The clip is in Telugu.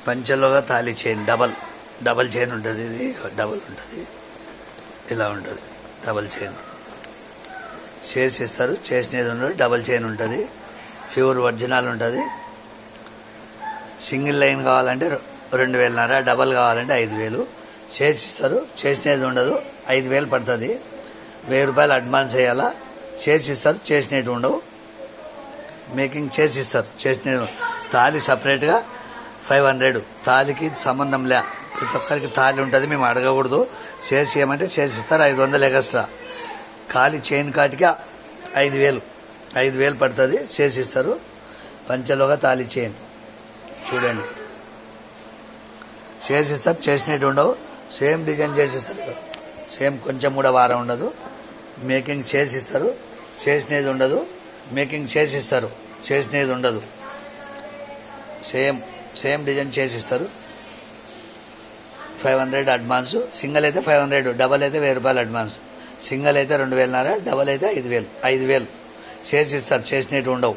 పంచలోగా తాళి చైన్ డబల్ చైన్ ఉంటుంది. ఇది డబల్ ఉంటుంది, ఇలా ఉంటుంది డబల్ చైన్. చేసిస్తారు, చేసినది ఉండదు. డబల్ చైన్ ఉంటుంది, ప్యూర్ ఒరిజినల్ ఉంటుంది. సింగిల్ లైన్ కావాలంటే 2,500, డబల్ కావాలంటే 5,000 చేసిస్తారు. చేసినది ఉండదు, 5,000 పడుతుంది. 1,000 రూపాయలు అడ్వాన్స్ వేయాలా. చేసిస్తారు, చేసినట్టు ఉండవు. మేకింగ్ చేసిస్తారు, చేసిన తాళి సపరేట్గా 500. తాళికి సంబంధం లే, ప్రతి ఒక్కరికి తాళి ఉంటుంది, మేము అడగకూడదు. చేసి ఏమంటే చేసిస్తారు, 500 ఎక్స్ట్రా. ఖాళీ చైన్ కాటికి 5,000 పడుతుంది. చేసిస్తారు. పంచలోగా తాళి చైన్ చూడండి. చేసిస్తారు, చేసినట్టు ఉండవు. సేమ్ డిజైన్ చేసిస్తారు, సేమ్ కొంచెం కూడా వారం ఉండదు. మేకింగ్ చేసిస్తారు, చేసినది ఉండదు. మేకింగ్ చేసిస్తారు, చేసినది ఉండదు. సేమ్ డిజైన్ చేసిస్తారు. 500 అడ్వాన్స్. సింగిల్ అయితే 500, డబల్ అయితే 1,000 రూపాయలు అడ్వాన్స్. సింగిల్ అయితే 2,500, డబల్ అయితే 5,000 చేసిస్తారు, చేసినట్టు ఉండవు.